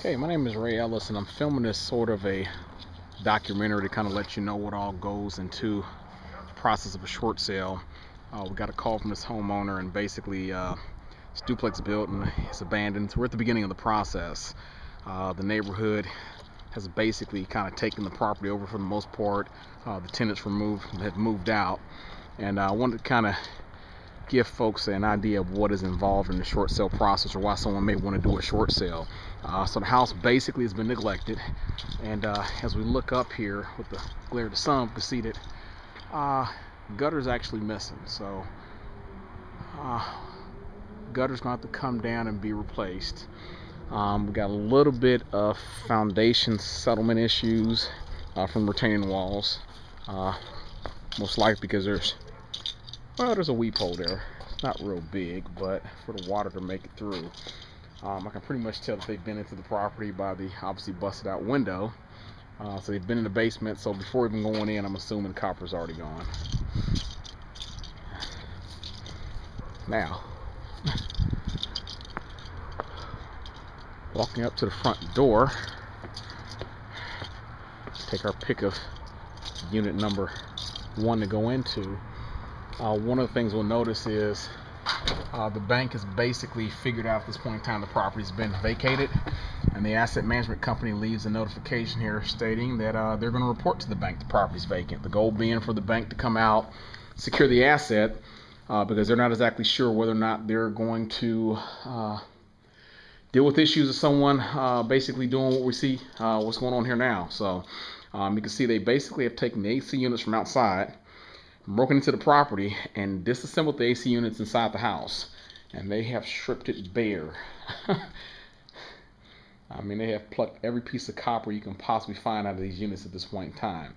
Okay, my name is Ray Ellis, and I'm filming this sort of a documentary to kind of let you know what all goes into the process of a short sale. We got a call from this homeowner, and basically it's duplex built and it's abandoned. So we're at the beginning of the process. The neighborhood has basically kind of taken the property over for the most part. The tenants have moved out, and I wanted to kind of give folks an idea of what is involved in the short sale process, or why someone may want to do a short sale. So the house basically has been neglected, and as we look up here with the glare of the sun, we can see that gutter's actually missing. So gutter's going to have to come down and be replaced. We got a little bit of foundation settlement issues from retaining walls, most likely because there's a weep hole there. It's not real big, but for the water to make it through. I can pretty much tell that they've been into the property by the obviously busted out window. So they've been in the basement, so before even going in, I'm assuming the copper's already gone. Now, walking up to the front door, take our pick of unit number 1 to go into. One of the things we'll notice is the bank has basically figured out at this point in time the property's been vacated, and the asset management company leaves a notification here stating that they're going to report to the bank the property's vacant. The goal being for the bank to come out, secure the asset, because they're not exactly sure whether or not they're going to deal with issues of someone basically doing what we see what's going on here now. So you can see they basically have taken the AC units from outside, broken into the property, and disassembled the AC units inside the house, and they have stripped it bare. I mean, they have plucked every piece of copper you can possibly find out of these units at this point in time.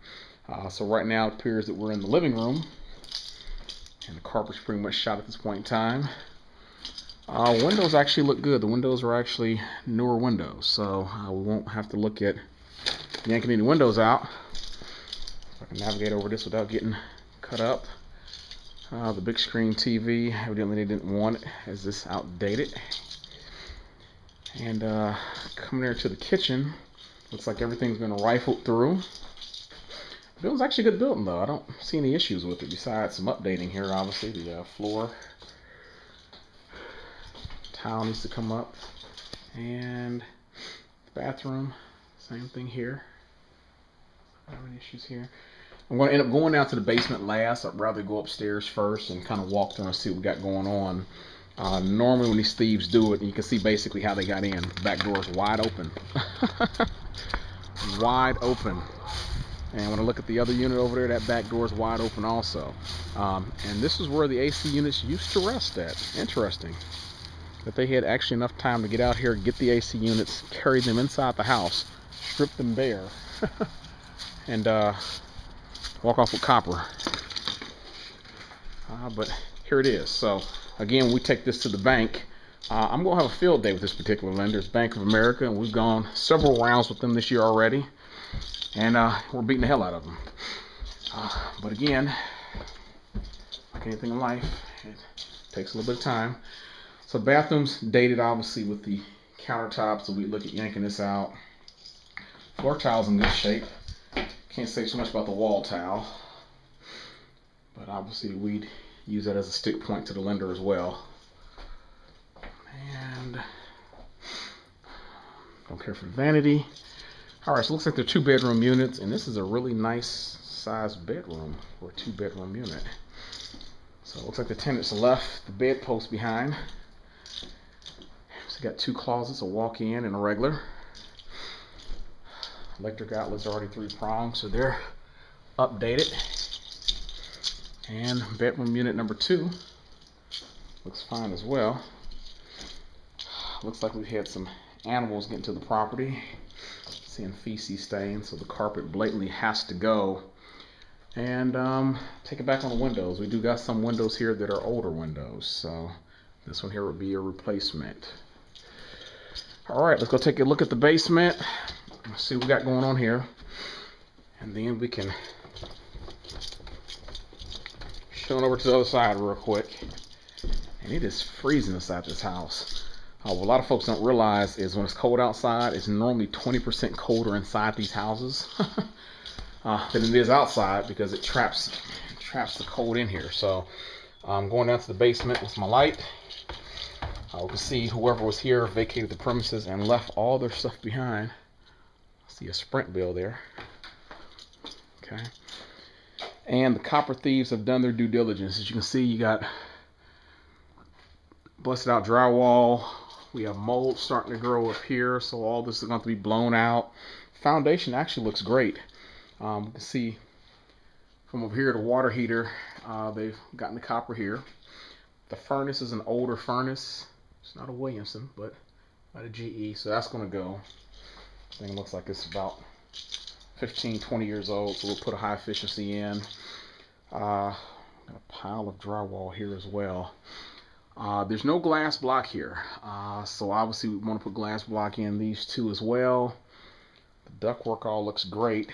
So right now it appears that we're in the living room, and the carpet's pretty much shot at this point in time. Windows actually look good. The windows are actually newer windows, so we won't have to look at yanking any windows out. If I can navigate over this without getting cut up. The big screen TV, evidently they didn't want it as this outdated. And coming there to the kitchen, looks like everything's been rifled through. The building's actually a good building though. I don't see any issues with it besides some updating here. Obviously the floor tile needs to come up, and the bathroom, same thing here. I don't have any issues here. I'm going to end up going down to the basement last. I'd rather go upstairs first and kind of walk through and see what we got going on. Normally when these thieves do it, you can see basically how they got in. The back door is wide open. Wide open. And when I look at the other unit over there, that back door is wide open also. And this is where the AC units used to rest at. Interesting that they had actually enough time to get out here, get the AC units, carry them inside the house, strip them bare, and walk off with copper. But here it is. So again, we take this to the bank. I'm going to have a field day with this particular lender. It's Bank of America, and we've gone several rounds with them this year already, and we're beating the hell out of them. But again, like anything in life, it takes a little bit of time. So the bathroom's dated obviously with the countertops, so we look at yanking this out. Floor tile's in good shape. Can't say so much about the wall tile, but obviously we'd use that as a stick point to the lender as well. And don't care for the vanity. Alright, so it looks like they're 2-bedroom units, and this is a really nice sized bedroom for a 2-bedroom unit. So it looks like the tenants left the bedpost behind. So got 2 closets, a walk-in and a regular. Electric outlets are already 3-pronged, so they're updated. And bedroom unit number 2 looks fine as well. Looks like we've had some animals get into the property. Seeing feces stains, so the carpet blatantly has to go. And take it back on the windows. We do got some windows here that are older windows, so this one here would be a replacement. Alright, let's go take a look at the basement. Let's see what we got going on here, and then we can show it over to the other side real quick. And it is freezing inside this house. What a lot of folks don't realize is when it's cold outside, it's normally 20% colder inside these houses than it is outside, because it traps the cold in here. So I'm going down to the basement with my light. We can see whoever was here vacated the premises and left all their stuff behind. I see a Sprint bill there. Okay. And the copper thieves have done their due diligence. As you can see, you got busted out drywall. We have mold starting to grow up here, so all this is going to be blown out. Foundation actually looks great. You can see from over here the water heater, they've gotten the copper here. The furnace is an older furnace. It's not a Williamson, but not a GE, so that's going to go. I think it looks like it's about 15, 20 years old, so we'll put a high efficiency in. Got a pile of drywall here as well. There's no glass block here, so obviously we want to put glass block in these two as well. The ductwork all looks great,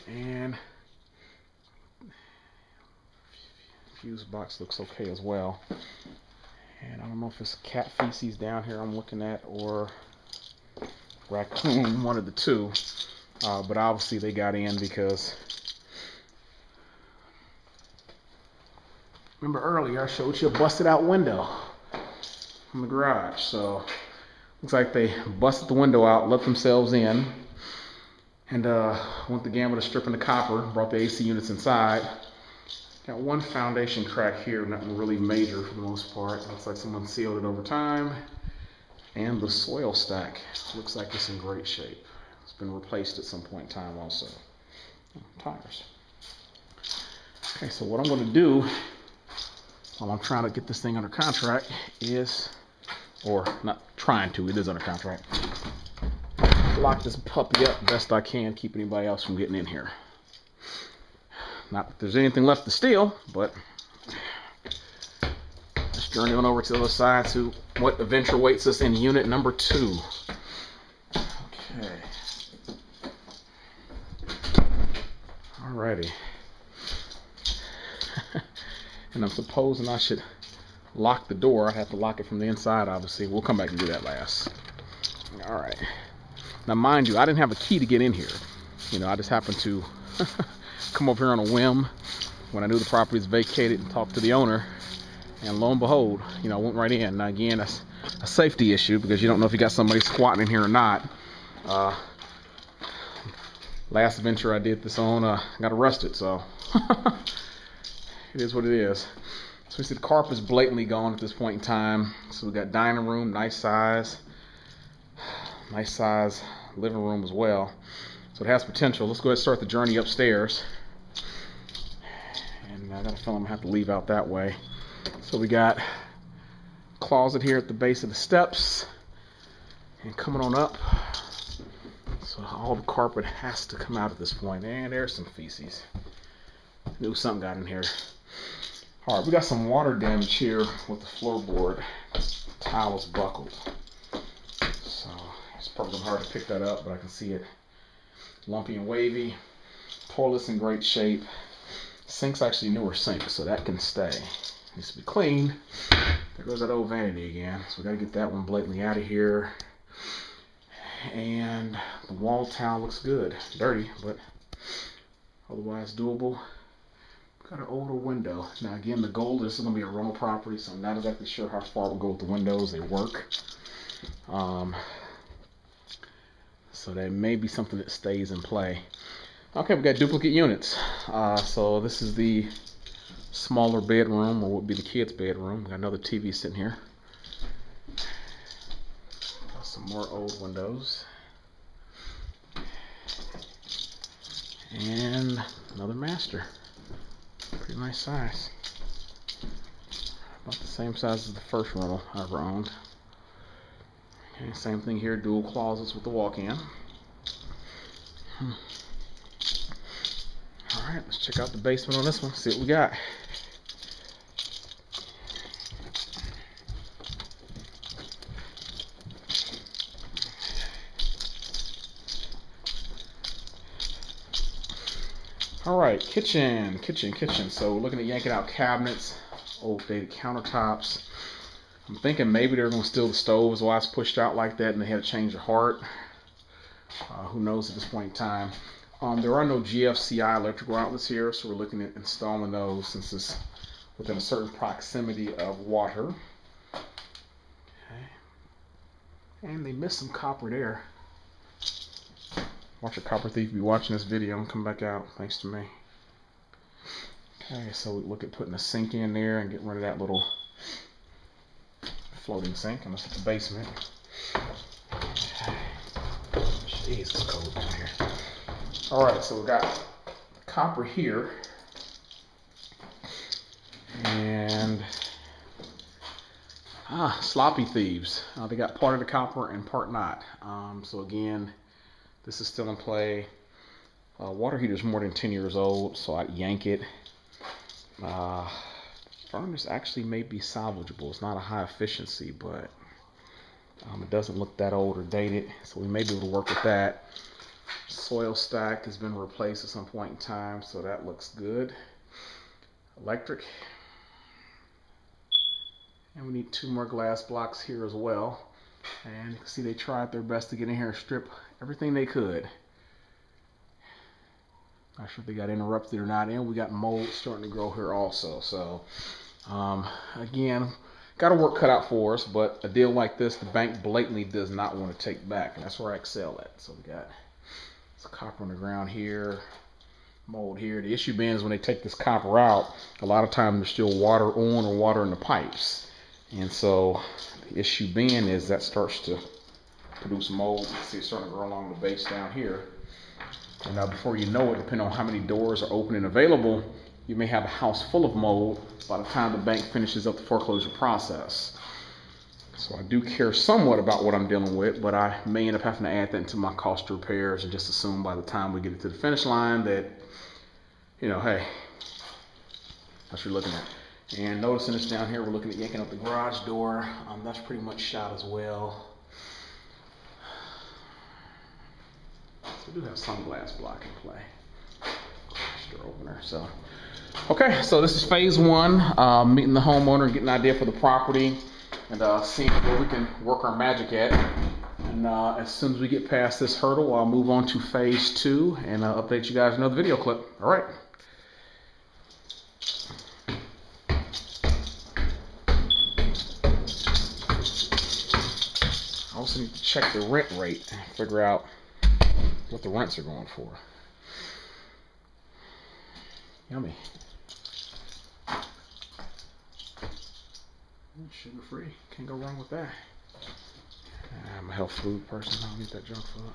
and fuse box looks okay as well. And I don't know if it's cat feces down here I'm looking at, or raccoon, one of the two, but obviously they got in because remember earlier I showed you a busted out window from the garage. So looks like they busted the window out, let themselves in, and went the gamut of stripping the copper, brought the AC units inside. Got one foundation crack here, nothing really major for the most part. Looks like someone sealed it over time. And the soil stack looks like it's in great shape. It's been replaced at some point in time also. Tires. Okay, so what I'm going to do while I'm trying to get this thing under contract is, or not trying to, it is under contract, lock this puppy up best I can, keep anybody else from getting in here. Not that there's anything left to steal, but let's journey on over to the other side to what adventure awaits us in unit number 2. Okay. Alrighty. And I'm supposing I should lock the door. I have to lock it from the inside, obviously. We'll come back and do that last. Alright. Now, mind you, I didn't have a key to get in here. You know, I just happened to come over here on a whim when I knew the property was vacated and talked to the owner. And lo and behold, you know, I went right in. Now, again, that's a safety issue because you don't know if you got somebody squatting in here or not. Last adventure I did this on, got arrested, so it is what it is. So we see the carpet's blatantly gone at this point in time. So we got dining room, nice size living room as well. So it has potential. Let's go ahead and start the journey upstairs. And I got a feeling I'm gonna have to leave out that way. So we got a closet here at the base of the steps, and coming on up. So all the carpet has to come out at this point. And there's some feces. Knew something got in here. All right, we got some water damage here with the floorboard. The tile is buckled. So it's probably hard to pick that up, but I can see it lumpy and wavy. Toilet's in great shape. Sink's actually a newer sink, so that can stay. Needs to be cleaned. There goes that old vanity again. So we got to get that one blatantly out of here. And the wall tile looks good. Dirty, but otherwise doable. Got an older window. Now again, the goal, this is going to be a rental property, so I'm not exactly sure how far we'll go with the windows. They work. So that may be something that stays in play. Okay, we got duplicate units. So this is the smaller bedroom, or what would be the kids' bedroom. We got another TV sitting here. Got some more old windows. And another master. Pretty nice size. About the same size as the first rental I ever owned. Okay, same thing here, dual closets with the walk-in. Alright, let's check out the basement on this one, see what we got. Alright, kitchen. So we're looking at yanking out cabinets, old dated countertops. I'm thinking maybe they're going to steal the stove is why it's pushed out like that and they had to change their heart. Who knows at this point in time. There are no GFCI electrical outlets here, so we're looking at installing those since it's within a certain proximity of water. Okay. And they missed some copper there. Watch a copper thief be watching this video and come back out, thanks to me. Okay, so we look at putting a sink in there and getting rid of that little floating sink, and it's at the basement. Okay. Jeez, it's cold down here. Alright, so we got copper here. And sloppy thieves. They got part of the copper and part not. So again, this is still in play. Water heater is more than 10 years old, so I'd yank it. Furnace actually may be salvageable. It's not a high efficiency, but it doesn't look that old or dated, so we may be able to work with that. Soil stack has been replaced at some point in time, so that looks good. Electric. And we need 2 more glass blocks here as well. And you can see they tried their best to get in here and strip everything they could. Not sure if they got interrupted or not. And we got mold starting to grow here also. So, again, got a work cut out for us. But a deal like this, the bank blatantly does not want to take back. And that's where I excel at. So we got some copper on the ground here. Mold here. The issue being is when they take this copper out, a lot of times there's still water on or water in the pipes. And so the issue being is that starts to produce mold. You can see it's starting to grow along the base down here. And now before you know it, depending on how many doors are open and available, you may have a house full of mold by the time the bank finishes up the foreclosure process. So I do care somewhat about what I'm dealing with, but I may end up having to add that into my cost of repairs and just assume by the time we get it to the finish line that, you know, hey, that's what you're looking at. And noticing this down here, we're looking at yanking up the garage door. That's pretty much shot as well. So we do have some glass block in play. Garage door opener. So, okay, so this is phase 1, meeting the homeowner and getting an idea for the property and seeing where we can work our magic at. And as soon as we get past this hurdle, I'll move on to phase 2 and update you guys in another video clip. All right. I also need to check the rent rate and figure out what the rents are going for. Yummy. Sugar free. Can't go wrong with that. I'm a health food person. I don't eat that junk food.